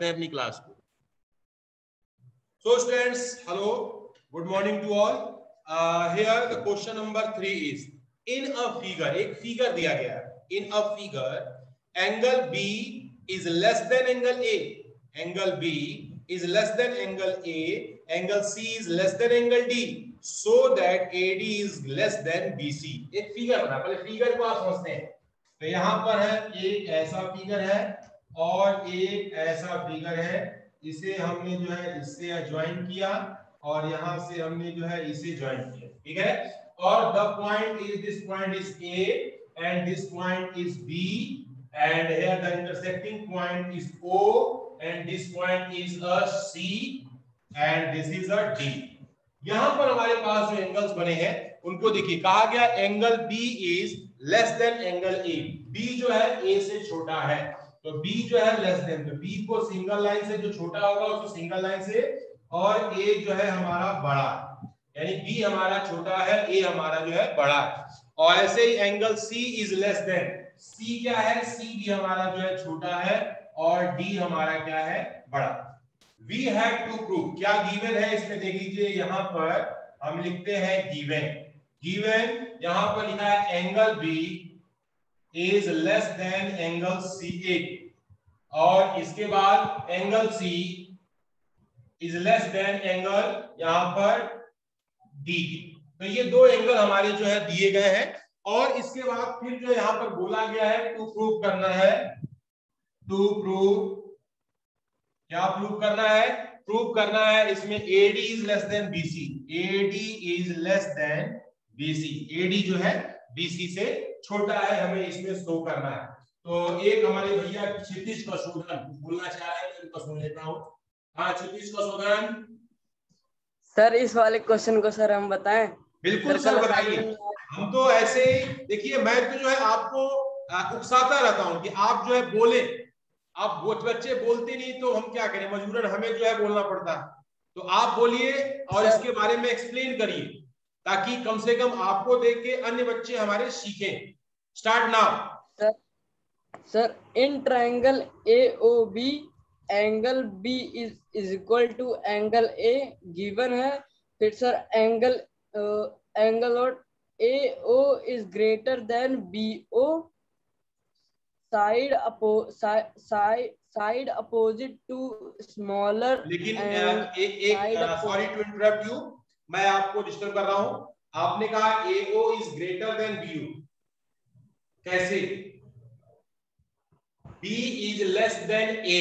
करते हैं अपनी क्लास को। So students, hello, good morning to all. Here the question number 3 is, in a figure, एक figure दिया गया है, in a figure angle B is less than angle A, angle B is less than angle A, angle C is less than angle D, so that AD is less than BC। एक figure बना, पहले figure को आप समझते हैं। तो यहाँ पर है एक ऐसा फिगर है और एक ऐसा फिगर है, इसे हमने जो है इससे ज्वाइन किया और यहां से हमने जो है इसे ज्वाइन किया, ठीक है। और the point is, this point is A and this point is B and here the intersecting point is O and this point is a C and this is a D। यहां पर हमारे पास जो angles बने हैं उनको देखिए, कहा गया angle B is less than angle A, B जो है A से छोटा है, तो B जो है लेस देन, तो B को सिंगल लाइन से जो छोटा होगा उसको सिंगल लाइन से, और A जो है हमारा बड़ा, यानी B हमारा छोटा है, A हमारा जो है बड़ा है। और ऐसे ही angle C is less than, C क्या है, C भी हमारा जो है छोटा है और D हमारा क्या है, बड़ा। We have to prove, क्या गिवन है इसमें देख लीजिए, यहां पर हम लिखते हैं गिवन, गिवन यहां पर लिखा है angle B is less than angle CA, और इसके बाद angle C is less than angle यहां पर D। तो ये दो एंगल हमारे जो है दिए गए हैं, और इसके बाद फिर जो यहां पर बोला गया है टू प्रूव करना है, टू प्रूव, क्या प्रूव करना है, प्रूव करना है इसमें AD is less than BC, AD is less than BC, AD जो है BC से छोटा है, हमें इसमें शो करना है। तो एक हमारे भैया क्षितिज कसोदन बोलना चाह रहे हैं, उनको सुन लेता हूं। हाँ क्षितिज कसोदन सर, इस वाले क्वेश्चन को सर हम बताएं? बिल्कुल सर बताइए। हम तो ऐसे देखिए, मैं तो जो है आपको उकसाता रहता हूं कि आप जो है बोले, आप बच्चे बोलते नहीं तो हम क्या करें, मजबूरन हमें जो है बोलना पड़ता है। तो आप बोलिए और इसके बारे में एक्सप्लेन करिए, ताकि कम से कम आपको देख के अन्य बच्चे हमारे सीखें। Start now. Sir in triangle AOB angle B is equal to angle A given है। फिर सर एंगल और AO is greater than BO, side opposite to smaller. लेकिन सॉरी टू इंटरप्ट यू, मैं आपको डिस्टर्ब कर रहा हूं। आपने कहा AO is greater than BO, कैसे? B is less than A,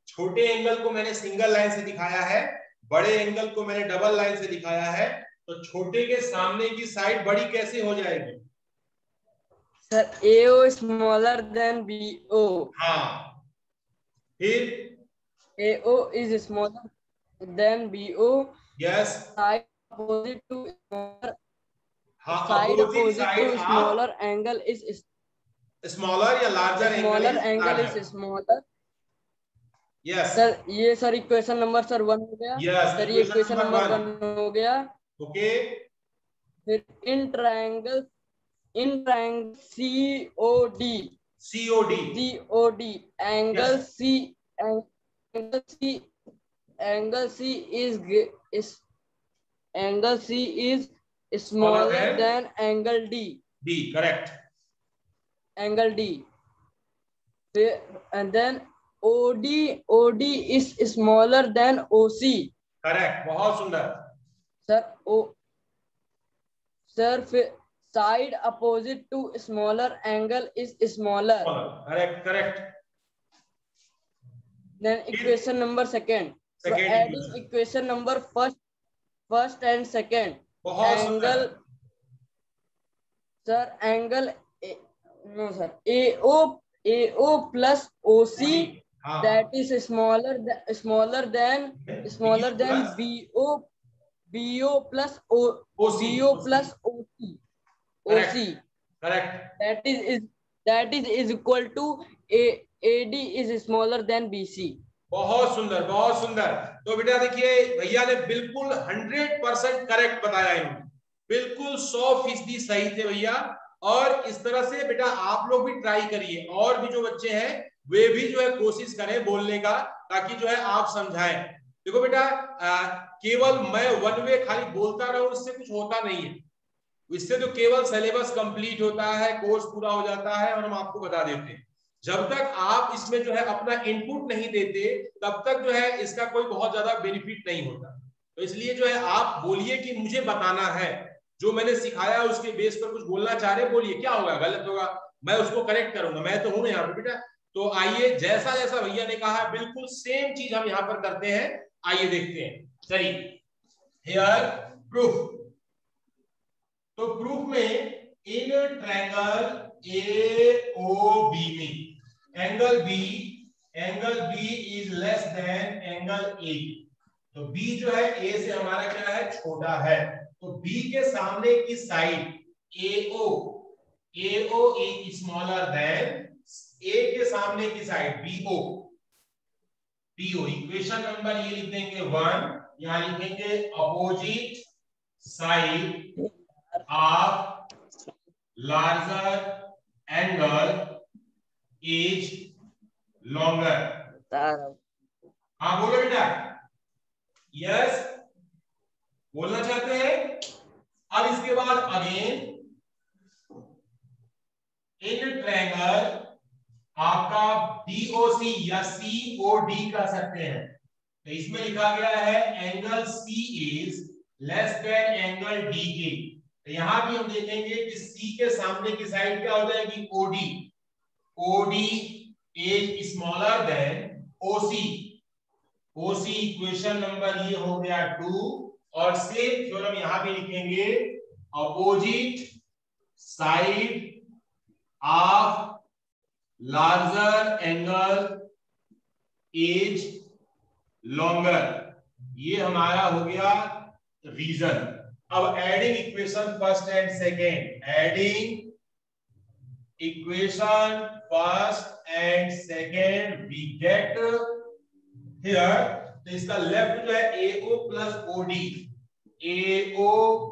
छोटे एंगल को मैंने सिंगल लाइन से दिखाया है, बड़े एंगल को मैंने डबल लाइन से दिखाया है, तो छोटे के सामने की साइड बड़ी कैसे हो जाएगी? Sir AO smaller than BO। हाँ, फिर AO is smaller than BO, yes, side opposite to smaller, हाँ, side opposite opposite side to smaller angle is smaller या larger smaller angle is smaller. Yes sir ये sir equation number sir 1 हो गया। यस, sir ये equation number 1 हो गया। Okay. फिर in triangle COD angle C is smaller than angle D, correct, angle D. And then OD is smaller than OC, correct, बहुत सुंदर सर। फिर side opposite to smaller angle is smaller, correct. Then equation number second. So adding equation number first and second, angle, sir, angle AO plus OC, that is smaller than BO plus OC. Correct. That is equal to AD is smaller than BC. बहुत सुंदर, बहुत सुंदर। तो बेटा देखिए, भैया ने बिल्कुल 100% करेक्ट बताया, इन्होंने बिल्कुल 100% सही थे भैया। और इस तरह से बेटा आप लोग भी ट्राई करिए, और भी जो बच्चे हैं वे भी जो है कोशिश करें बोलने का, ताकि जो है आप समझाएं। देखो बेटा, केवल मैं वन वे खाली बोलता रहूं इससे कुछ होता नहीं है। इससे तो केवल सिलेबस कंप्लीट होता है, कोर्स पूरा हो जाता है और हम आपको बता देते हैं। जब तक आप इसमें जो है अपना इनपुट नहीं देते तब तक जो है इसका कोई बहुत ज्यादा बेनिफिट नहीं होता। तो इसलिए जो है आप बोलिए कि मुझे बताना है, जो मैंने सिखाया उसके बेस पर कुछ बोलना चाह रहे बोलिए, क्या होगा, गलत होगा मैं उसको करेक्ट करूंगा, मैं तो हूं ना यहाँ पे बेटा। तो आइए, जैसा जैसा भैया ने कहा बिल्कुल सेम चीज हम यहाँ पर करते हैं, आइए देखते हैं। चलिए, हियर प्रूफ। तो प्रूफ में इन ट्रायंगल AOB में angle B is less than angle A। तो B जो है A से हमारा क्या है, छोटा है। तो B के सामने की side AO is smaller then A के सामने की साइड BO। इक्वेशन नंबर ये लिख देंगे 1, यहां लिखेंगे opposite side of larger angle is longer। हाँ बोलो बेटा, यस बोलना चाहते हैं। अब इसके बाद अगेन इन ट्रायंगल आपका DOC या COD कह सकते हैं। तो इसमें लिखा गया है angle C is less than angle DK। तो यहां भी हम देखेंगे कि C के सामने की साइड क्या हो जाएगी, OD is smaller then OC equation number ये हो गया 2। और सेम थ्योरम यहां भी लिखेंगे, opposite side of larger angle is longer. ये हमारा हो गया रीजन। अब adding equation first and second, adding equation first and second we get here. तो इसका लेफ्ट जो है AO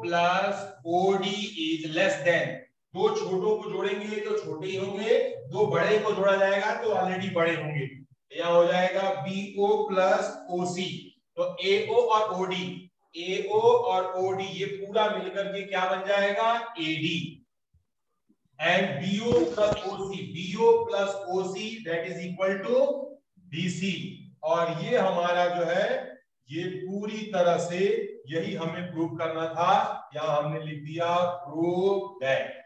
plus OD is less than. दो छोटों को जोड़ेंगे तो छोटे ही होंगे, दो बड़े को जोड़ा जाएगा तो ऑलरेडी बड़े होंगे। यह हो जाएगा BO प्लस OC। तो AO और OD ये पूरा मिलकर के क्या बन जाएगा, AD। And BO plus OC that is equal to BC। और ये हमारा जो है ये पूरी तरह से यही हमें प्रूव करना था, यहां हमने लिख दिया प्रूव दैट।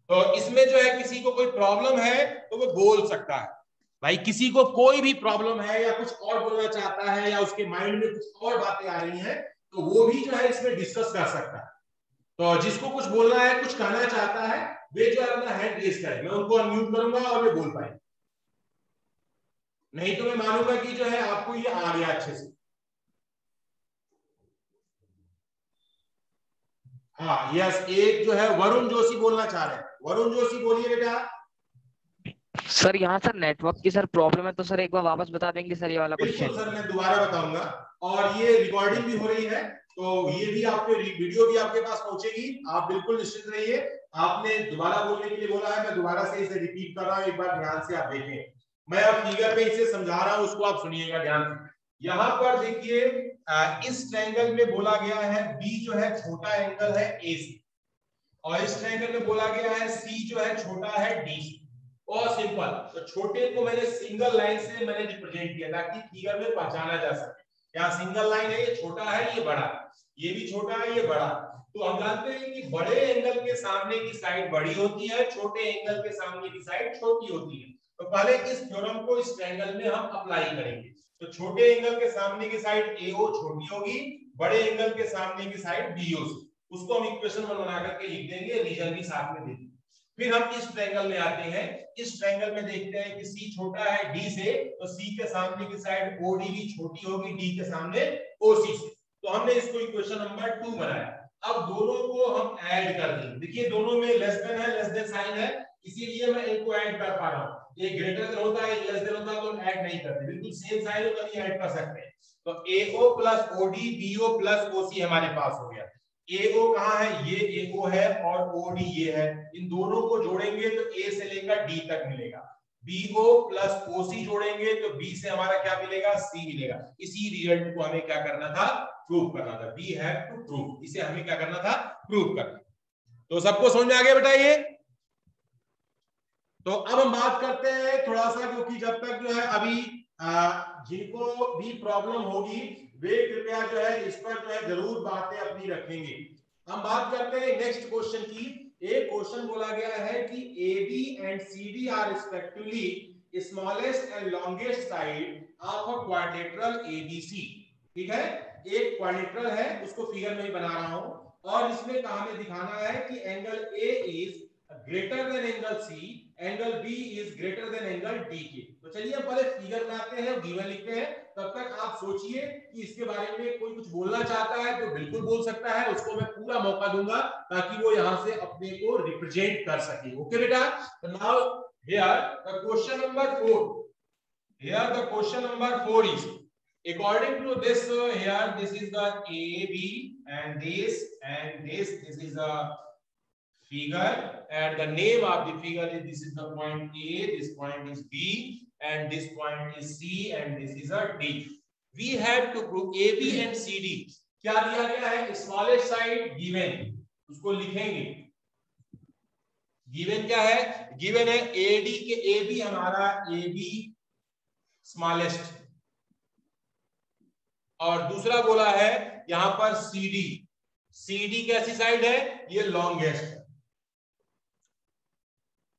तो इसमें जो है किसी को कोई प्रॉब्लम है तो वो बोल सकता है भाई, किसी को कोई भी प्रॉब्लम है या कुछ और बोलना चाहता है या उसके माइंड में कुछ और बातें आ रही हैं तो वो भी जो है इसमें डिस्कस कर सकता है। तो जिसको कुछ बोलना है, कुछ कहना चाहता है, वे जो है अपना हैंड रेज करें, मैं उनको अनम्यूट करूंगा और वे बोल पाएंगे। नहीं तो मैं मानूंगा कि जो है आपको ये आ गया अच्छे से। हाँ यस, एक जो है वरुण जोशी बोलना चाह रहे हैं। वरुण जोशी बोलिए बेटा। सर यहाँ सर नेटवर्क की सर प्रॉब्लम है, तो सर एक बार वापस बता देंगे सर ये वाला क्वेश्चन। बिल्कुल सर, मैं दोबारा बताऊंगा। और ये रिकॉर्डिंग भी हो रही है तो ये भी आपके वीडियो भी आपके पास पहुंचेगी, आप बिल्कुल निश्चित रहिए। आपने दोबारा बोलने के लिए बोला है, मैं दोबारा से इसे रिपीट कर रहा हूं, एक बार ध्यान से आप देखें। मैं अब फिगर पे इसे समझा रहा हूं, उसको आप सुनिएगा ध्यान से। यहां पर देखिए इस ट्रायंगल में बोला गया है B जो है छोटा एंगल है A से, और इस ट्रायंगल में बोला गया है C जो है छोटा है D से। और सिंपल, तो छोटे को मैंने सिंगल लाइन से मैंने रिप्रेजेंट किया ताकि फिगर में पहचाना जा सके। यहाँ सिंगल लाइन है, ये छोटा है ये बड़ा, ये भी छोटा है ये बड़ा। तो हम जानते हैं कि बड़े एंगल के सामने की साइड बड़ी होती है, छोटे एंगल के सामने की साइड छोटी होती है। तो पहले इस थ्योरम को इस ट्रायंगल में हम अप्लाई करेंगे। तो छोटे एंगल के सामने की साइड AO छोटी होगी, बड़े एंगल के सामने की साइड BO से, उसको हम इक्वेशन बना करके लिख देंगे, रीजन भी साथ में दे देंगे। फिर हम इस ट्रायंगल में आते हैं। इस ट्रायंगल में देखते हैं कि C छोटा है D से, तो C के सामने की साइड OD भी छोटी होगी D के सामने OC से। तो हमने इसको इक्वेशन नंबर 2 बनाया। अब दोनों को हम ऐड कर देंगे। देखिए दोनों में लेस देन है, लेस देन साइन है, इसीलिए मैं एक को ऐड कर पा रहा हूं। एक ग्रेटर देन होता है, एक लेस देन होता है तो ऐड नहीं करते, बिल्कुल सेम साइन हो तभी ऐड कर सकते हैं। तो AO plus OD BO plus OC हमारे पास हो गया। AO कहां है, ये AO है और OD ये है, इन दोनों को जोड़ेंगे तो A से लेकर D तक मिलेगा। BO प्लस OC जोड़ेंगे तो B से हमारा क्या मिलेगा, C मिलेगा। इसी रिजल्ट को हमें क्या करना था, प्रूव करना था। We have to prove, इसे हमें क्या करना था, प्रूव करना। तो सबको समझ में आ गया बेटा ये? तो अब हम बात करते हैं थोड़ा सा, क्योंकि जब तक जो है अभी जिनको भी प्रॉब्लम होगी वे कृपया जो है इस पर जो है जरूर बातें अपनी रखेंगे। हम बात करते हैं नेक्स्ट क्वेश्चन की। एक क्वेश्चन बोला गया है कि AB and CD are respectively smallest and longest side of a quadrilateral ABC। ठीक है, एक क्वाड्रिलेटरल है, उसको फिगर में ही बना रहा हूं, और इसमें हमें दिखाना है कि angle A is greater than angle C, angle B is greater than angle D के। तो चलिए हम पहले फिगर बनाते हैं, गिवन लिखते हैं। तब तक आप सोचिए कि इसके बारे में कोई कुछ बोलना चाहता है तो बिल्कुल बोल सकता है, उसको मैं पूरा मौका दूंगा ताकि वो यहां से अपने को रिप्रेजेंट कर सके। ओके बेटा, तो now here the question number 4, here the question number 4 is according to this, here this is the AB and this is the figure, and the name of the figure is, this is the point A, this point is B, and this point is C, and this is a D. We have to prove AB and CD। क्या दिया गया है, smallest side given, उसको लिखेंगे। Given क्या है, given है AD के AB हमारा AB स्मॉलेस्ट, और दूसरा बोला है यहां पर CD। CD कैसी साइड है, ये लॉन्गेस्ट है,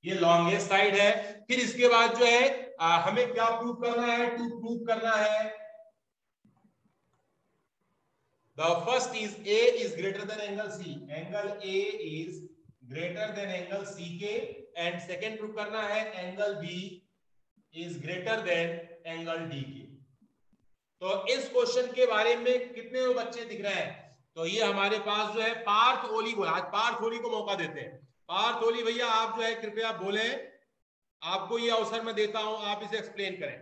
ये लॉन्गेस्ट साइड है। फिर इसके बाद जो है हमें क्या प्रूव करना है, टू प्रूव करना है the first is A is greater than angle C, angle A is greater than angle C के, एंड सेकेंड प्रूव करना है angle B is greater than angle D के। तो इस क्वेश्चन के बारे में कितने बच्चे दिख रहे हैं, तो ये हमारे पास जो है पार्थ ओली बोला, आज पार्थ ओली को मौका देते हैं। पार्थ ओली भैया आप जो है कृपया बोले, आपको ये अवसर मैं देता हूं, आप इसे एक्सप्लेन करें।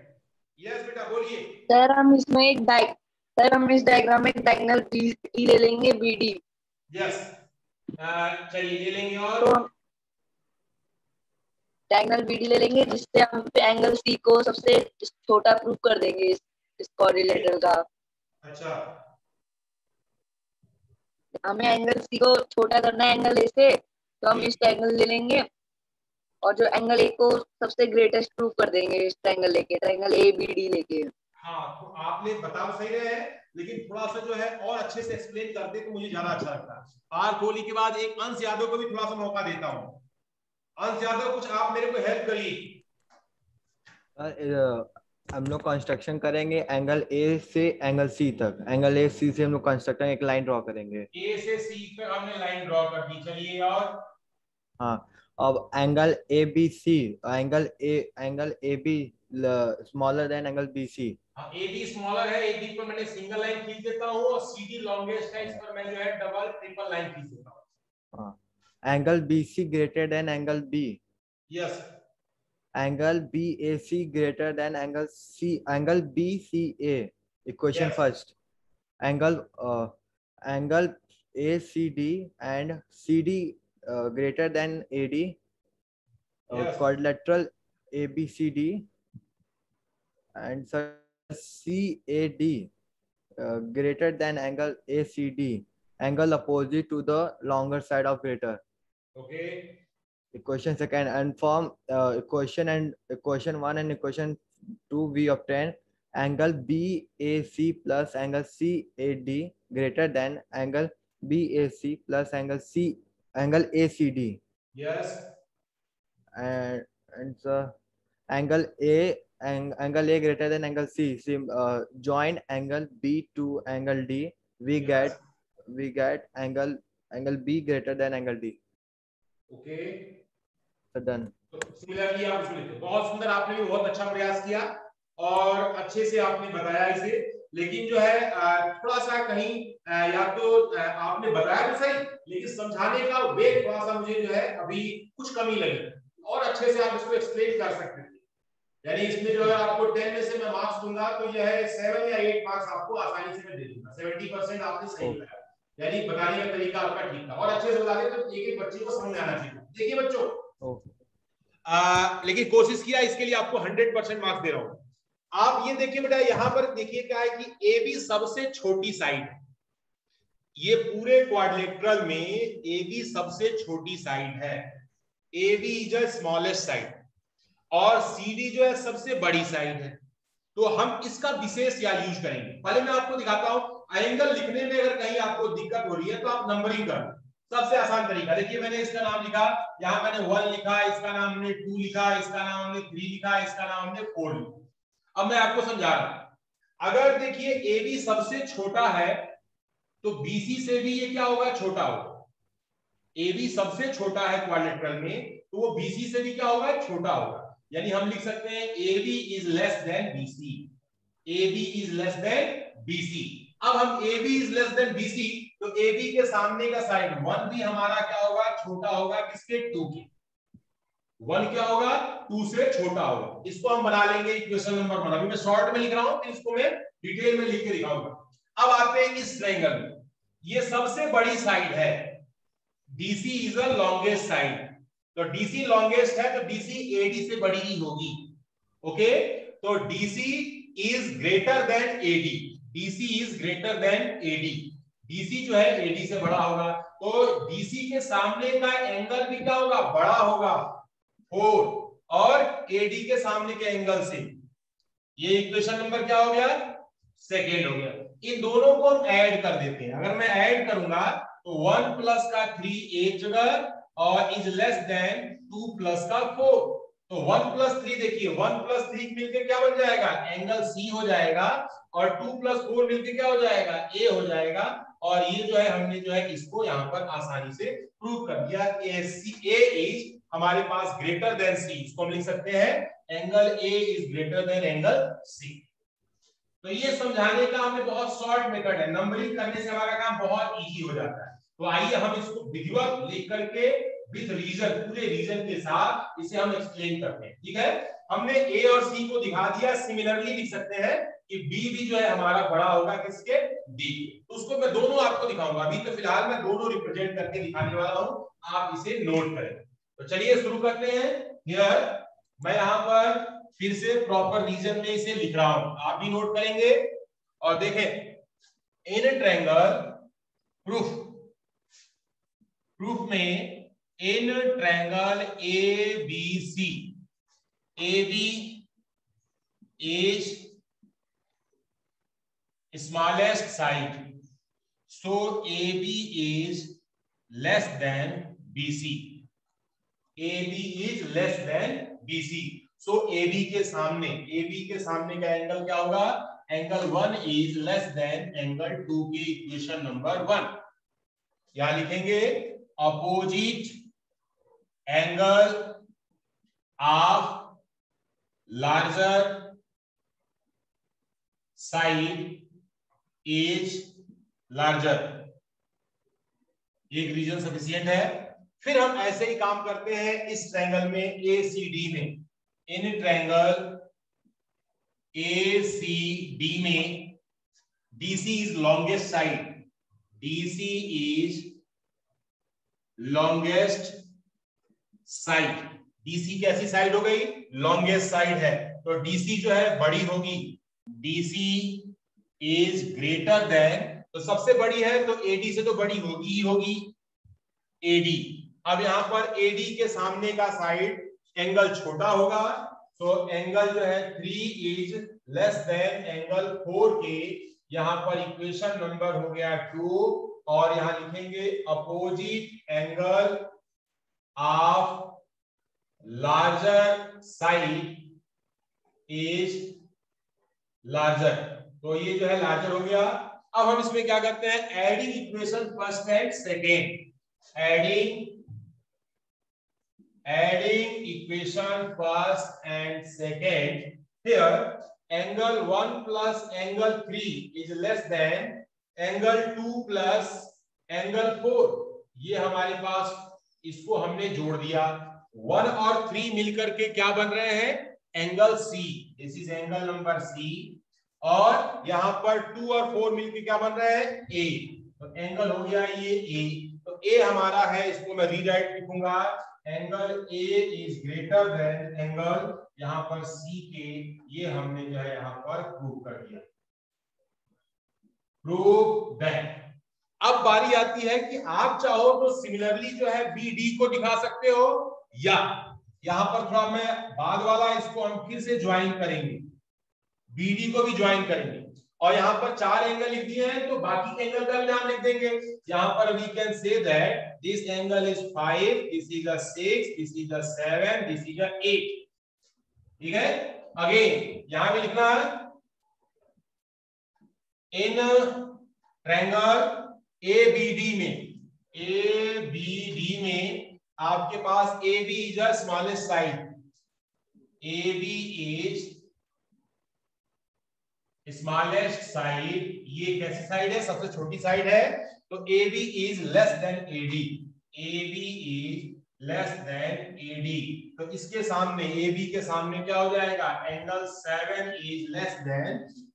यस बेटा बोलिए। सर हम इस डायग्राम में एक डायगोनल ई ले लेंगे BD। यस, चलिए ले लेंगे, और तो डायगोनल BD ले लेंगे, जिससे हम एंगल C को सबसे छोटा प्रूव कर देंगे इस कोरिलेटर का। अच्छा, हमें एंगल C को छोटा करना है एंगल A से, तो हम इस डायगोनल ले लेंगे, और जो एंगल A को सबसे ग्रेटेस्ट प्रूव कर देंगे इस ट्रायंगल लेके, ट्रायंगल ABD लेके। हाँ तो आपने बता सही रहे हैं, लेकिन थोड़ा सा जो है और अच्छे से एक्सप्लेन करते तो मुझे ज्यादा अच्छा लगता है। पार्थ ओली के बाद एक अंश यादव को भी थोड़ा सा मौका देता हूं। अंश यादव कुछ आप मेरे को हेल्प करिए। हम लोग कंस्ट्रक्शन करेंगे एंगल A से एंगल C तक, एंगल A C से हम लोग कंस्ट्रक्टर एक लाइन ड्रॉ करेंगे। A से C पे हमने लाइन ड्रॉ कर दी, चलिए और हाँ, अब angle ABC, angle AB smaller than angle BC। AB smaller है, AB पर मैंने सिंगल लाइन खींच देता हूं, और CD लॉन्गेस्ट है, इस पर मैं जो है डबल ट्रिपल लाइन खींच देता हूं। हाँ, angle BC greater than angle B। Yes, angle BAC greater than angle C, angle BCA equation Yes. First. Angle ACD and CD greater than AD, Yes. quadrilateral ABCD and CAD greater than angle ACD, angle opposite to the longer side of greater. Okay. Equation second, and from equation 1 and equation 2 we obtain angle BAC plus angle CAD greater than angle BAC plus angle ACD. Yes. And angle A greater than angle C. Join angle B to angle D. We Yes. get angle B greater than angle D. Okay. So done. तो similarly आप इसको लिखो। बहुत सुंदर, आपने भी बहुत अच्छा प्रयास किया और अच्छे से आपने बताया इसे, लेकिन जो है थोड़ा सा कहीं या तो आपने बताया तो सही, लेकिन समझाने का वे थोड़ा सा मुझे जो है अभी कुछ कमी लगी, और अच्छे से आप इसको एक्सप्लेन कर सकते थे। यानी इसमें जो है आपको 10 में से मैं मार्क्स दूंगा तो यह है 7 या 8 मार्क्स आपको आसानी से मैं दे दूंगा। 70% आपने सही बताया, यानी बताने का तरीका आपका ठीक था, और अच्छे से बता दे तो एक एक बच्चे को समझ आना चाहिए। देखिए बच्चों, लेकिन कोशिश किया, इसके लिए आपको 100% मार्क्स दे रहा हूं। आप ये देखिए बेटा, यहां पर देखिए क्या है कि ए बी सबसे छोटी साइड है, ये पूरे क्वाड्रिलेटरल में ए बी सबसे छोटी साइड है, A B is a smallest side, और सी डी जो है सबसे बड़ी साइड है। तो हम इसका विशेष या यूज करेंगे। पहले मैं आपको दिखाता हूं, एंगल लिखने में अगर कहीं आपको दिक्कत हो रही है तो आप नंबरिंग कर, सबसे आसान तरीका। देखिए मैंने इसका नाम लिखा, यहां मैंने 1 लिखा, इसका नाम हमने 2 लिखा, इसका नाम हमने 3 लिखा, इसका नाम हमने 4 लिखा। अब मैं आपको समझा रहा हूं, अगर देखिए ए बी सबसे छोटा है तो बीसी से भी ये क्या होगा, छोटा होगा। ए बी सबसे छोटा है क्वाड्रिलेटरल में, तो वो बीसी से भी क्या होगा, छोटा होगा। यानी हम लिख सकते हैं A B is less than BC, A B is less than BC. अब हम A B is less than BC, तो ए बी के सामने का साइड 1 भी हमारा क्या होगा, छोटा होगा, किसके, 2 के। 1 क्या होगा, 2 से छोटा होगा। इसको हम बना लेंगे इक्वेशन नंबर 1। अभी मैं शॉर्ट में लिख रहा हूं, फिर इसको मैं डिटेल में लिख के दिखाऊंगा। अब आते हैं इस ट्रायंगल में, ये सबसे बड़ी साइड है, DC is the longest side, तो डीसी लॉन्गेस्ट है तो डीसी एडी से बड़ी ही होगी। ओके, तो DC is greater than AD, DC is greater than AD, DC जो है एडी से बड़ा होगा, तो डीसी के सामने का एंगल भी क्या होगा, बड़ा होगा, 4, और एडी के सामने के एंगल से। ये इक्वेशन नंबर क्या हो गया, सेकेंड हो गया। इन दोनों को हम ऐड कर देते हैं। अगर मैं ऐड करूंगा तो 1 प्लस का 3 एक जगह, और इज लेस देन 2 प्लस का 4, तो 1 प्लस 3, देखिए 1 प्लस 3 मिलकर क्या बन जाएगा, एंगल सी हो जाएगा, और 2 प्लस 4 मिलकर क्या हो जाएगा, ए हो जाएगा। और ये जो है हमने जो है इसको यहाँ पर आसानी से प्रूव कर दिया, ए इज हमारे पास ग्रेटर देन सी। इसको हम लिख सकते हैं angle A is greater than angle C. तो ये समझाने का हमें बहुत शॉर्ट मेथड है, नंबरिंग करने से हमारा काम बहुत इजी हो जाता है। तो आइए हम इसको विजुअल लिख करके विद रीजन, पूरे रीजन के साथ इसे हम एक्सप्लेन करते हैं। ठीक है, हमने ए और सी को दिखा दिया। सिमिलरली लिख सकते हैं कि बी भी जो है हमारा बड़ा होगा किसके, डी के। तो उसको मैं दोनों आपको दिखाऊंगा। अभी तो फिलहाल मैं दोनों रिप्रेजेंट करके दिखाने वाला हूं, आप इसे नोट करें। तो चलिए शुरू करते हैं। हियर मैं यहाँ पर फिर से प्रॉपर रीजन में इसे लिख रहा हूं, आप भी नोट करेंगे। और देखें, इन ट्रायंगल प्रूफ में in triangle A B C, A B is smallest side, so A B is less than BC, A B is less than BC. So AB के सामने का एंगल क्या होगा, angle 1 is less than angle 2 की equation number 1। यहां लिखेंगे opposite angle of larger side is larger, एक reason sufficient है। फिर हम ऐसे ही काम करते हैं इस ट्रायंगल में ACD में। इन ट्रायंगल ACD में DC is longest side, DC is longest side, DC कैसी साइड हो गई, लॉन्गेस्ट साइड है, तो DC जो है बड़ी होगी, DC इज ग्रेटर देन, तो सबसे बड़ी है तो AD से तो बड़ी होगी ही होगी, AD। अब यहां पर AD के सामने का साइड एंगल छोटा होगा, तो एंगल जो है 3 इज लेस देन एंगल 4 के। यहां पर इक्वेशन नंबर हो गया 2, और यहां लिखेंगे opposite angle of larger side is larger, तो ये जो है लार्जर हो गया। अब हम इसमें क्या करते हैं, adding equation first and second, adding equation first and second. Here angle 1 plus angle 3 is less than angle 2 plus angle 4। ये हमारे पास, इसको हमने जोड़ दिया, 1 और 3 मिलकर के क्या बन रहे हैं, angle C, this is angle number C। और यहां पर 2 और 4 मिलकर क्या बन रहे हैं, A, तो एंगल हो गया ये A। तो A हमारा है, इसको मैं रीराइट लिखूंगा angle A is greater than angle यहां पर सी के, ये हमने जो है यहां पर प्रूव कर दिया। Prove that. अब बारी आती है कि आप चाहो तो सिमिलरली जो है बी डी को दिखा सकते हो, या यहां पर थोड़ा मैं बाद वाला इसको हम फिर से ज्वाइन करेंगे, बी डी को भी ज्वाइन करेंगे और यहाँ पर 4 एंगल लिख दिए हैं तो बाकी एंगल का भी नाम लिख देंगे। यहाँ पर we can say that this angle is 5, this is a 6, this is a 7, this is a 8। ठीक है, अगेन यहां भी लिखना है इन ट्रायंगल ABD में आपके पास AB is a smallest side, AB is smallest side, ये कैसी साइड है, सबसे छोटी साइड है, तो AB is less then AD, AB is less then AD, तो इसके सामने AB के सामने क्या हो जाएगा, एंगल 7 इज लेस देन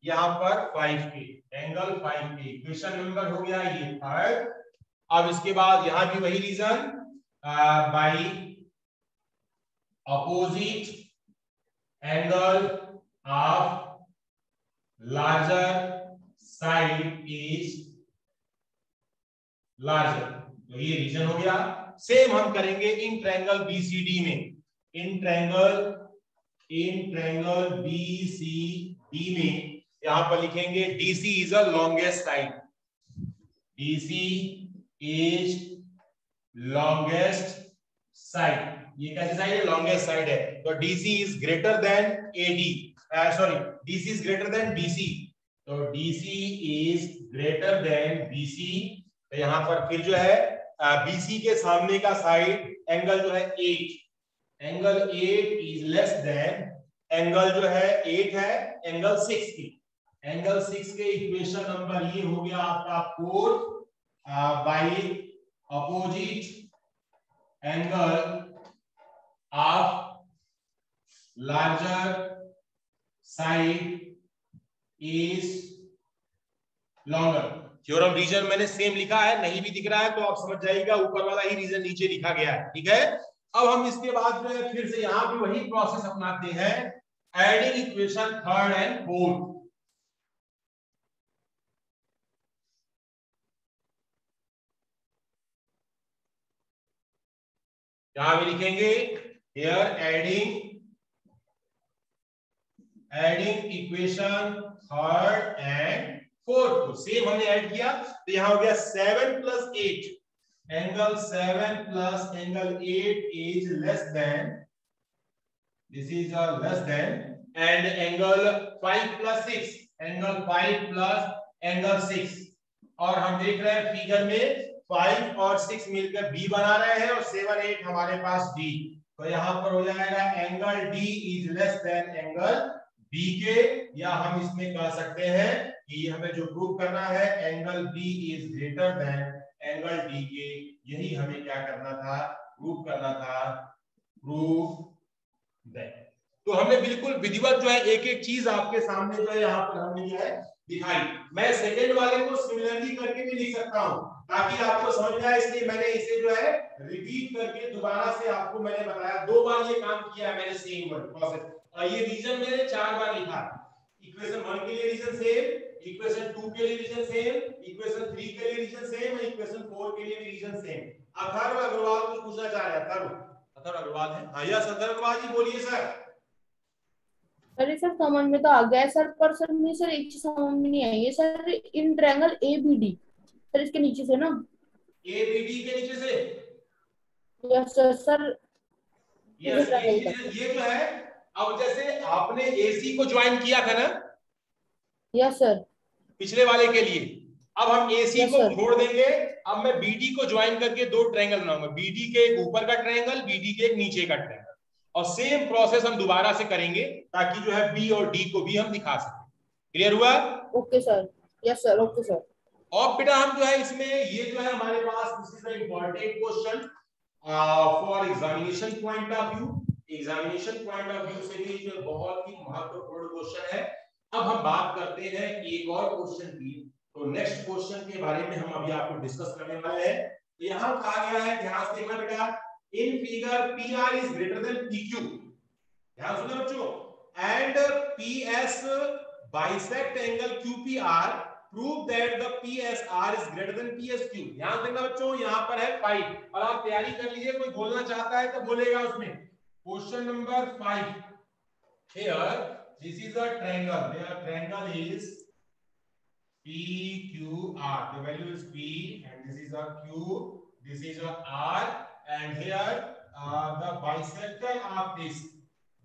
यहां पर 5 के, एंगल 5 के, इक्वेशन नंबर हो गया ये थर्ड। अब इसके बाद यहां भी वही reason, by opposite angle of larger side is larger, तो ये रीजन हो गया। सेम हम करेंगे इन ट्रायंगल BCD में, इन ट्रायंगल BCD में यहां पर लिखेंगे DC is a longest side, DC is longest side, ये कैसी साइड है, लॉन्गेस्ट साइड है, तो DC is greater then AD, sorry DC is greater than BC, तो DC is greater than BC, तो यहां पर फिर जो है BC के सामने का साइड एंगल जो है 8, angle 8 is less than angle जो है 8 है एंगल 6 की, एंगल 6 के इक्वेशन नंबर ये हो गया आपका 4 by opposite angle of larger side is longer. Theorem reason मैंने सेम लिखा है, नहीं भी दिख रहा है तो आप समझ जाइएगा ऊपर वाला ही रीजन नीचे लिखा गया है। ठीक है, अब हम इसके बाद जो है फिर से यहां भी वही प्रोसेस अपनाते हैं, adding equation third and fourth. यहां भी लिखेंगे here adding equation third and fourth, तो सेम हमने ऐड किया, तो यहां हो गया 7 plus 8, angle 7 plus angle 8 is less then, this is less then, and angle 5 plus 6, angle 5 plus angle 6, और हम देख रहे हैं फिगर में 5 और 6 मिलकर B बना रहे हैं और 7 8 हमारे पास D, तो यहां पर हो जाएगा angle D is less than angle B के, या हम इसमें कह सकते हैं कि हमें जो प्रूव करना है angle B is greater than angle D के, यही हमें क्या करना था, प्रूव करना था, प्रूव दैट। तो हमने बिल्कुल विधिवत जो है एक एक चीज आपके सामने जो है यहाँ पर हमने जो है दिखाई। मैं सेकंड वाले को सिमिलरली करके भी लिख सकता हूँ ताकि आपको समझ में आए, इसलिए मैंने इसे जो है रिपीट करके दोबारा से आपको मैंने बताया, 2 बार ये काम किया है मैंने सेम वर्ड प्रोसेस, और ये रीजन मैंने 4 बार लिखा। इक्वेशन 1 के लिए रीजन सेम, इक्वेशन 2 के लिए रीजन सेम, इक्वेशन 3 के लिए रीजन सेम, और इक्वेशन 4 के लिए भी रीजन सेम। अथर्व अग्रवाल कुछ पूछना चाह रहे हैं, अथर्व अग्रवाल है, हाँ यस अथर्व अग्रवाल जी बोलिए सर। अरे सर समझ में तो आ गया सर, पर सर मुझे सर एक चीज समझ में नहीं आई है sir, in triangle ABD sir इसके नीचे से ना, ABD के नीचे से, यस सर यस ये जो है, अब जैसे आपने AC को ज्वाइन किया था ना, यस सर, पिछले वाले के लिए, अब हम AC को छोड़ देंगे, अब मैं BD को ज्वाइन करके 2 ट्रायंगल बनाऊंगा, BD के एक ऊपर का ट्रायंगल, BD के एक नीचे का ट्रायंगल, और सेम प्रोसेस हम दोबारा से करेंगे ताकि जो है B और D को भी हम दिखा सकें। क्लियर हुआ? Okay sir, yes sir, okay sir. और बेटा हम जो है इसमें ये जो है हमारे पास this is the important question for examination point of view, examination point of view से भी जो बहुत ही महत्वपूर्ण क्वेश्चन है। अब हम बात करते हैं एक और क्वेश्चन की, तो नेक्स्ट क्वेश्चन के बारे में हम अभी आपको डिस्कस करने वाले हैं। तो यहाँ कहा गया है, ध्यान से देखना बेटा, in figure P R is greater than P Q, ध्यान सुनो बच्चों, and P S bisect angle Q P R, prove that the P S R is greater than P S Q. ध्यान देना बच्चों, यहां पर है 5 और आप तैयारी कर लीजिए, कोई बोलना चाहता है तो बोलेगा उसमें। Question number 5, here this is a triangle, there triangle is PQR, the value is P and this is a Q, this is a R, and here the bisector of this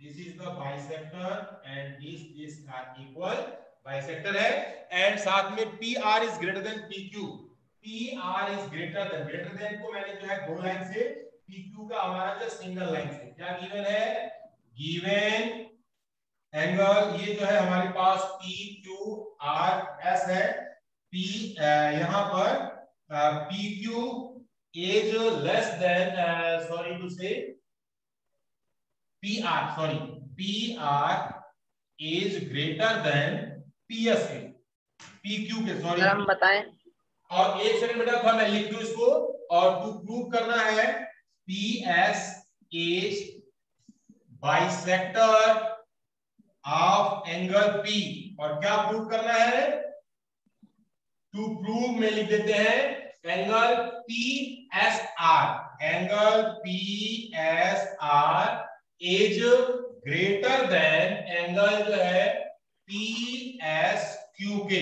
is the bisector and this are equal, bisector है, and साथ में PR is greater than PQ, PR is greater than को मैंने जो है दो line से, PQ का हमारा जो सिंगल लाइन से, क्या गिवन है, गिवन एंगल ये जो है हमारे पास पी क्यू आर एस है, पी यहां पर P Q is less than, sorry to say P R is greater than P S के, पी क्यू के, सॉरी हम बताएं। और एक सेकंड बेटा था, मैं लिख दूं इसको, और टू प्रूव करना है P S is bisector of angle P, और क्या प्रूव करना है, टू प्रूव में लिख देते हैं angle PSR, angle PSR is greater than angle जो है PSQ के।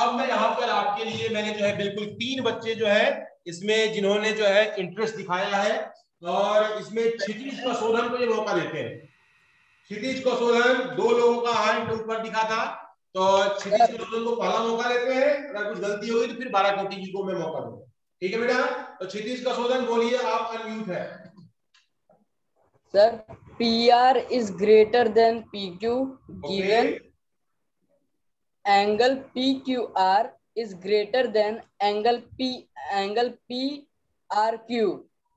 अब मैं यहां पर आपके लिए मैंने जो है बिल्कुल 3 बच्चे जो है इसमें जिन्होंने जो है इंटरेस्ट दिखाया है, और इसमें क्षितिज प्रशोधन को ये मौका देते हैं। क्षितिज प्रशोधन 2 लोगों का हैंड ऊपर दिखा था, तो क्षितिज प्रशोधन को पहला मौका देते हैं, अगर कुछ गलती होगी तो फिर 12 कोटि जी को मैं मौका दूंगा, ठीक है बेटा। तो क्षितिज प्रशोधन बोलिए, आप अनम्यूट है। Sir PR is greater than PQ, given angle PQR is greater than angle PRQ.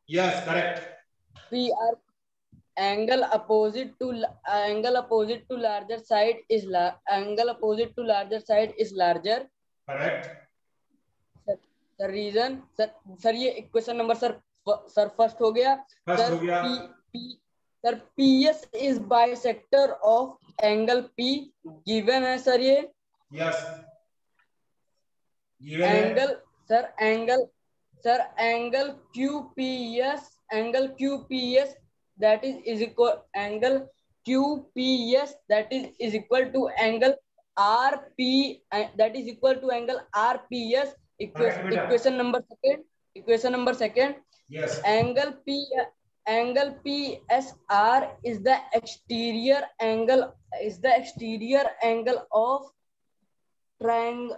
Yes, correct. PR angle opposite to larger side is larger. Correct. The reason, sir ये इक्वेशन नंबर सर फर्स्ट हो गया। First हो गया। Sir PS is bisector of angle P, given है sir ये। Yes. Angle QPS that is equal angle QPS that is equal to angle RP that is equal to angle RPS. Equation number second. Yes. Angle PSR is the exterior angle of triangle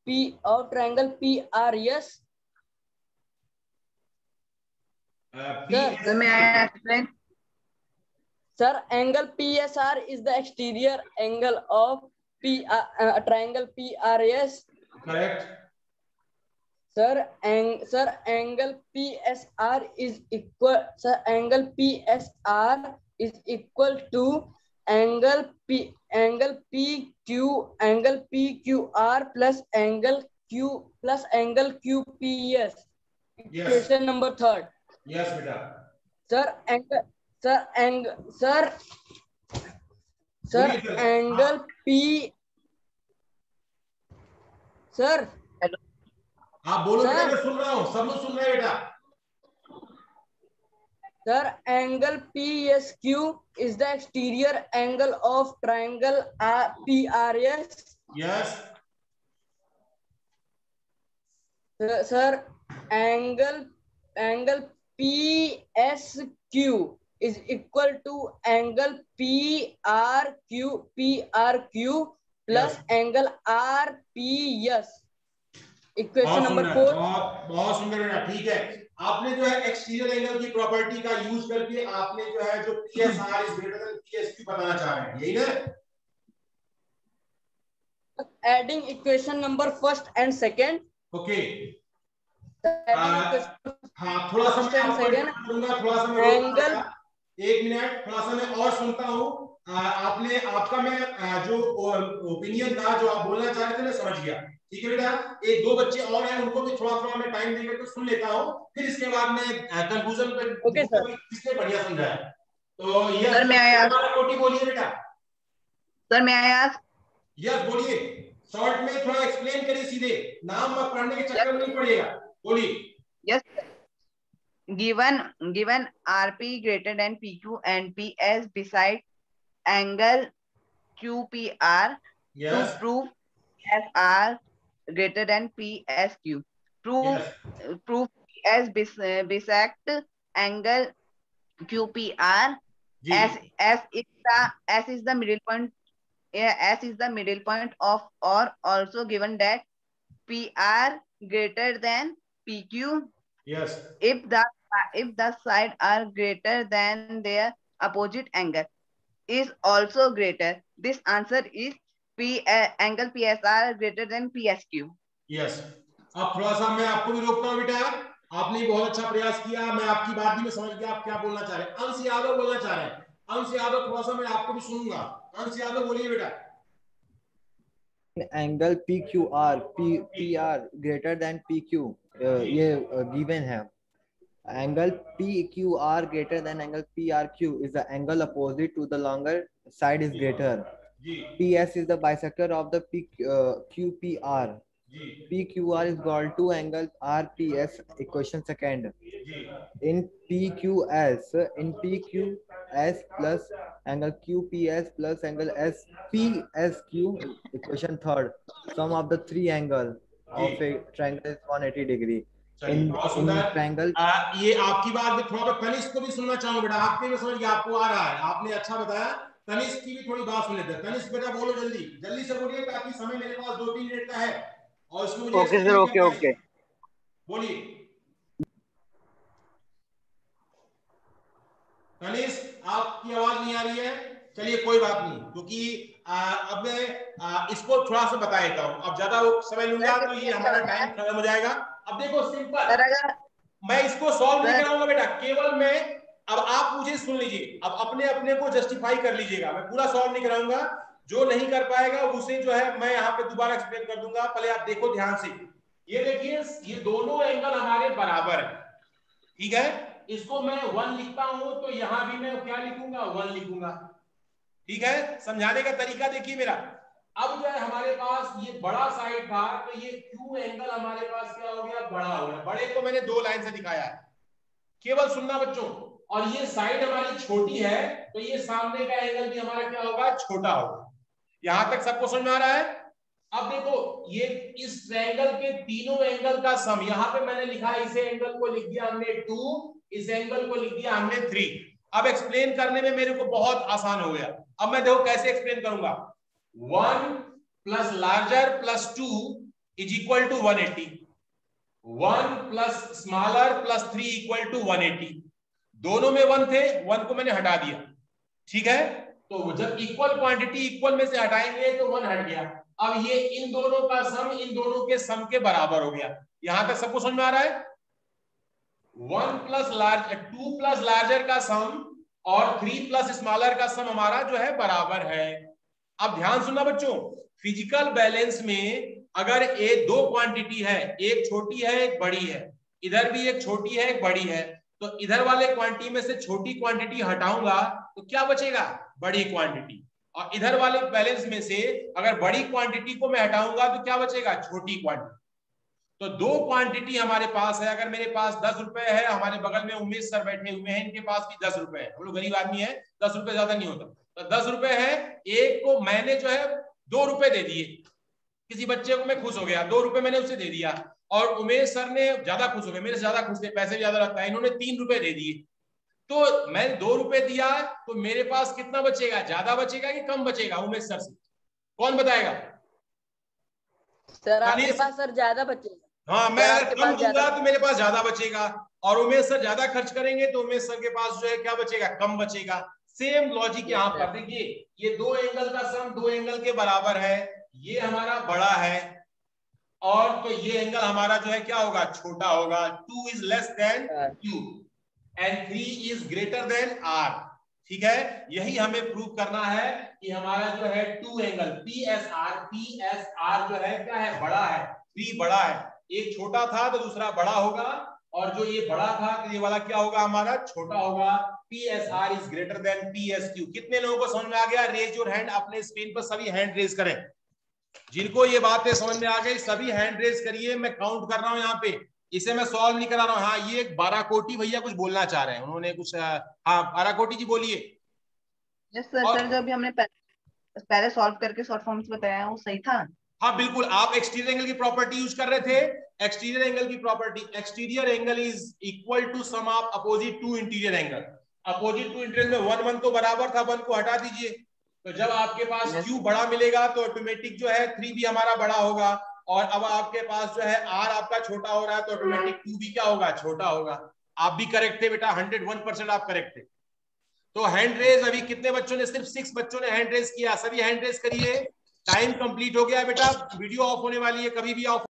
PRS. Sir, may I explain? Sir, angle PSR is the exterior angle of triangle PRS. Correct. Sir, angle PSR is equal. Sir, angle PSR is equal to angle PQR plus angle QPS. Equation number third. Yes, beta. Sir, angle P. Sir. आप बोलो बेटा, मैं सुन रहा हूँ, सब लोग सुन रहे हैं बेटा। Sir, angle PSQ is the exterior angle of triangle PRS. Yes. Sir, angle PSQ is equal to angle PRQ plus angle RPS. Equation number 4। बहुत सुंदर बेटा, ठीक है। आपने जो है एक्सटीरियर एंगल की प्रॉपर्टी का यूज करके आपने जो है जो PSR is greater then PSQ बताना चाह रहे हैं, यही ना? Adding equation number first and second. Okay. हाँ, थोड़ा सा मैं आपको दूंगा, थोड़ा सा मैं एंगल 1 मिनट, थोड़ा सा मैं और सुनता हूँ। आपने आपका मैं जो ओपिनियन था, जो आप बोलना चाह रहे थे, मैं समझ गया। ठीक है बेटा, एक दो बच्चे और हैं, उनको भी थोड़ा थोड़ा मैं टाइम देकर के सुन लेता हूँ, फिर इसके बाद मैं कंक्लूजन पे ओके सर। किसने बढ़िया समझाया। तो यस सर, मैं आया। कोटी बोलिए बेटा। सर मैं आया। यस बोलिए, शॉर्ट में थोड़ा एक्सप्लेन करिए, सीधे नाम मत पढ़ने के चक्कर में नहीं पड़िएगा, बोलिए। Yes, given RP greater than PQ and PS beside angle QPR to prove SR greater than PSQ. Prove PS bisect angle QPR. S is the middle point. S is the middle point of, or also given that PR greater than PQ. Yes. If the sides are greater than their opposite angle is also greater. This answer is angle PSR greater than PSQ. Yes. अब थोड़ा सा मैं आपको भी रोकता हूँ बेटा, आपने बहुत अच्छा प्रयास किया, मैं आपकी बात भी मैं समझ गया आप क्या बोलना चाह रहे हैं। अंश यादव बोलना चाह रहे हैं, अंश यादव थोड़ा सा मैं आपको भी सुनूंगा। अंश यादव बोलिए बेटा। Angle PQR PR greater than PQ, ये गिवन है। Angle PQR greater than angle PRQ is the angle opposite to the longer side is greater. PS is the bisector of the QPR. PQR is equal to angle RPS equation second. In PQS plus angle QPS plus angle SPSQ equation third. Sum of the three angle of a triangle is 180 degree. In triangle, ये आपकी बात में थोड़ा तनिष्क को भी सुनना चाहूंगा बेटा, आपके में समझ गया, आपको आ रहा है, आपने अच्छा बताया। तनिष्क की भी थोड़ी बात सुन लेते हैं। तनिष्क बेटा बोलो, जल्दी जल्दी से बोलिए, ताकि समय मेरे पास 2-3 मिनट का है और इसको मुझे ओके सर, ओके बोलिए तनिष्क, आपकी आवाज नहीं आ रही है। चलिए कोई बात नहीं, क्योंकि अब मैं इसको थोड़ा सा बता देता हूँ। अब ज्यादा समय लूंगा तो ये हमारा टाइम खत्म हो जाएगा। अब देखो सिंपल, मैं इसको सॉल्व नहीं कराऊंगा बेटा, केवल मैं, अब आप मुझे सुन लीजिए, अब अपने अपने को जस्टिफाई कर लीजिएगा, मैं पूरा सॉल्व नहीं कराऊंगा। जो नहीं कर पाएगा उसे जो है मैं यहाँ पे दोबारा एक्सप्लेन कर दूंगा। पहले आप देखो ध्यान से, ये देखिए, ये दोनों एंगल हमारे बराबर है, ठीक है। इसको मैं 1 लिखता हूं तो यहां भी मैं क्या लिखूंगा, 1 लिखूंगा, ठीक है। समझाने का तरीका देखिए मेरा। अब जो है हमारे पास ये बड़ा साइड था, तो ये क्यू एंगल हमारे पास क्या हो गया, बड़ा हो गया। बड़े को मैंने 2 लाइन से दिखाया है, केवल सुनना बच्चों। और ये साइड हमारी छोटी है, तो ये सामने का एंगल भी हमारा क्या होगा, छोटा होगा। यहां तक सबको समझ में आ रहा है। अब देखो, ये इस ट्रायंगल के तीनों एंगल का सम, यहां पे मैंने लिखा, इस एंगल को लिख दिया हमने 2, इस एंगल को लिख दिया हमने 3। अब एक्सप्लेन करने में मेरे को बहुत आसान हो गया। अब मैं देखो कैसे एक्सप्लेन करूंगा। 1 plus larger plus 2 is equal to 180, 1 plus smaller plus 3 equal to 180। दोनों में 1 थे, 1 को मैंने हटा दिया, ठीक है। तो जब इक्वल क्वांटिटी इक्वल में से हटाएंगे तो 1 हट गया। अब ये इन दोनों का सम इन दोनों के सम के बराबर हो गया। यहां तक सबको समझ में आ रहा है। 1 प्लस लार्ज 2 प्लस लार्जर का सम और 3 प्लस स्मॉलर का सम हमारा जो है बराबर है। अब ध्यान सुनना बच्चों, फिजिकल बैलेंस में अगर ये 2 क्वांटिटी है, एक छोटी है एक बड़ी है, इधर भी एक छोटी है एक बड़ी है, तो इधर वाले क्वांटिटी में से छोटी क्वांटिटी हटाऊंगा तो क्या बचेगा, बड़ी क्वांटिटी। और इधर वाले बैलेंस में से अगर बड़ी क्वांटिटी को मैं हटाऊंगा तो क्या बचेगा, छोटी क्वांटिटी। तो 2 क्वांटिटी हमारे पास है। अगर मेरे पास 10 रुपए है, हमारे बगल में उमेश सर बैठे हुए हैं, इनके पास भी 10 रुपए है, हम लोग गरीब आदमी है, 10 रुपए ज्यादा नहीं होता, तो 10 रुपए है। एक को मैंने जो है 2 रुपए दे दिए, किसी बच्चे को मैं खुश हो गया, 2 रुपए मैंने उसे दे दिया। और उमेश सर ने ज्यादा खुश हो गए, मेरे से ज्यादा खुश थे, पैसे ज्यादा लगता है, इन्होंने 3 रुपए दे दिए। तो मैंने 2 रुपए दिया, तो मेरे पास कितना बचेगा, ज्यादा बचेगा कि कम बचेगा, उमेश सर से कौन बताएगा। सर आपके पास सर ज्यादा बचेगा। हाँ, मैं अगर कम दूंगा तो मेरे पास ज्यादा बचेगा, और उमेश सर ज्यादा खर्च करेंगे तो उमेश सर के पास जो है क्या बचेगा, कम बचेगा। सेम लॉजिक यहाँ पर देखिए, ये 2 एंगल का सम 2 एंगल के बराबर है, ये हमारा बड़ा है और तो ये एंगल हमारा जो है क्या होगा, छोटा होगा। 2 is less then Q and 3 is greater then R, ठीक है, यही हमें प्रूव करना है कि हमारा जो है टू एंगल PSR जो है क्या है, बड़ा है, 3 बड़ा है, एक छोटा था तो दूसरा बड़ा होगा, और जो ये बड़ा था तो ये वाला क्या होगा, हमारा छोटा होगा। PSR is greater then PSQ। कितने लोगों को समझ में आ गया? रेज योर हैंड, अपने स्क्रीन पर सभी हैंड रेज करें। जिनको ये बातें समझ में आ गई सभी हैंड रेज करिए। मैं काउंट कर रहा हूं यहाँ पे, इसे मैं सॉल्व नहीं करा रहा हूँ। हाँ, ये 12 कोटी भैया कुछ बोलना चाह रहे हैं, उन्होंने कुछ, हाँ 12 कोटी जी बोलिए। यस सर, सर जो अभी हमने पहले सॉल्व करके शॉर्ट फॉर्म्स बताया वो सही था। हाँ बिल्कुल, आप एक्सटीरियर एंगल की प्रॉपर्टी यूज कर रहे थे। एक्सटीरियर एंगल की property, exterior angle is equal to sum of opposite to interior angle. Opposite to interior में 1 1 तो बराबर था, 1 को हटा दीजिए, तो जब आपके पास Yes. Q बड़ा मिलेगा तो ऑटोमेटिक जो है 3 भी हमारा बड़ा होगा, और अब आपके पास जो है R आपका छोटा हो रहा है तो ऑटोमेटिक Q भी क्या होगा, छोटा होगा। आप भी करेक्ट थे बेटा, 101% आप करेक्ट थे। तो हैंड रेज अभी कितने बच्चों ने, सिर्फ 6 बच्चों ने हैंड रेज किया। सभी हैंड रेज करिए। टाइम कंप्लीट हो गया बेटा, वीडियो ऑफ होने वाली है, कभी भी ऑफ